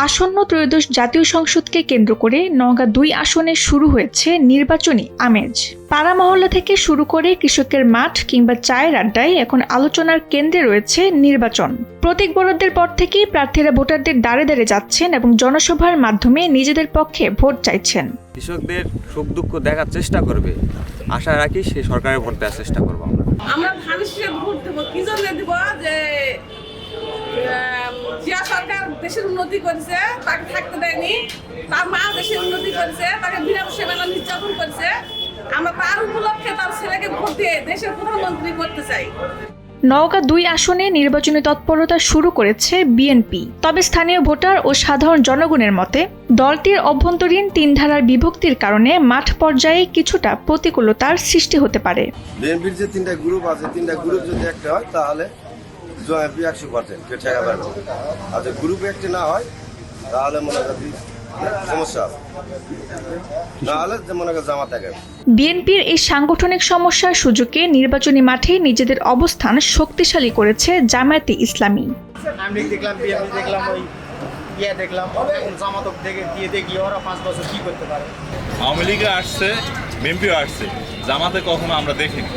আসন্ন ত্রয়োদশ জাতীয় সংসদকে কেন্দ্র করে নওগাঁ ২ আসনে শুরু হয়েছে নির্বাচনী আমেজ। পাড়া মহল্লা থেকে শুরু করে কৃষকের মাঠ কিংবা চায়ের আড্ডায় এখন আলোচনার কেন্দ্রে রয়েছে নির্বাচন। প্রতীক বরাদ্দের পর থেকেই প্রার্থীরা ভোটারদের দ্বারে দ্বারে যাচ্ছেন এবং জনসভার মাধ্যমে নিজেদের পক্ষে ভোট চাইছেন। কৃষকদের সুখ দুঃখ দেখার চেষ্টা করবে, আশা রাখি সেই সরকারের ভোট দেওয়ার চেষ্টা করবো। আমরা ধানের ভোট দেবো, কি জন্য দেবো? যে জিয়া সরকার দেশের উন্নতি করেছে, তাকে থাকতে দেয়নি। তার মা দেশের উন্নতি করেছে, তাকে বিনা নির্যাতন করেছে। আমরা তার উপলক্ষে তার ছেলেকে ভোট দিয়ে দেশের প্রধানমন্ত্রী করতে চাই। নওগাঁ ২ আসনে নির্বাচনী তৎপরতা শুরু করেছে বিএনপি। তবে স্থানীয় ভোটার ও সাধারণ জনগণের মতে দলটির অভ্যন্তরীণ ৩ ধারার বিভক্তির কারণে মাঠ পর্যায়ে কিছুটা প্রতিকূলতার সৃষ্টি হতে পারে। বিএনপির যে ৩টা গ্রুপ আছে, ৩টা গ্রুপ যদি একটা হয় তাহলে 100% ঠেকা পারবে। আর যদি গ্রুপ একটা না হয় তাহলে মনে করি সমস্যা আছে, নাহলে মনে করি জামাত থাকে। বিএনপির এই সাংগঠনিক সমস্যার সুযোগে নির্বাচনী মাঠে নিজেদের অবস্থান শক্তিশালী করেছে জামায়াতে ইসলামী। আওয়ামী লীগে আসছে, বিএনপিও আসছে, জামাতে কখনো আমরা দেখিনি,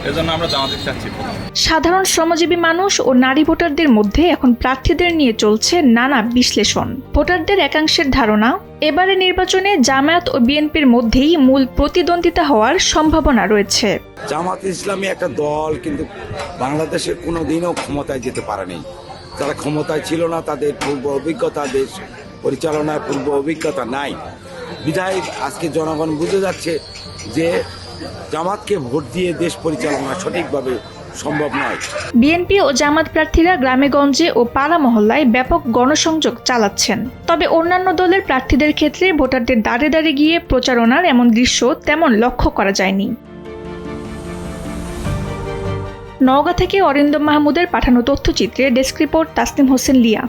এজন্য আমরা জামাতে চাচ্ছি। সাধারণ শ্রমজীবী মানুষ ও নারী ভোটারদের মধ্যে এখন প্রার্থীদের নিয়ে চলছে নানা বিশ্লেষণ। ভোটারদের একাংশের ধারণা, এবারে নির্বাচনে জামায়াত ও বিএনপির মধ্যেই মূল প্রতিদ্বন্দ্বিতা হওয়ার সম্ভাবনা রয়েছে। জামায়াতে ইসলামী একটা দল, কিন্তু বাংলাদেশের কোনোদিনও ক্ষমতায় যেতে পারেনি। যারা ক্ষমতায় ছিল না তাদের পূর্ব অভিজ্ঞতা, দেশ পরিচালনার পূর্ব অভিজ্ঞতা নাই। বিধায় আজকে জনগণ বুঝে যাচ্ছে যে জামাতকে ভোট দিয়ে দেশ পরিচালনা সঠিকভাবে সম্ভব নয়। বিএনপি ও জামাত প্রার্থীরা গ্রামেগঞ্জে ও পাড়া মহল্লায় ব্যাপক গণসংযোগ চালাচ্ছেন। তবে অন্যান্য দলের প্রার্থীদের ক্ষেত্রে ভোটারদের দ্বারে দ্বারে গিয়ে প্রচারণার এমন দৃশ্য তেমন লক্ষ্য করা যায়নি। নওগাঁ থেকে অরিন্দম মাহমুদের পাঠানো তথ্যচিত্রে ডেস্ক রিপোর্ট তাসনিম হোসেন লিয়া।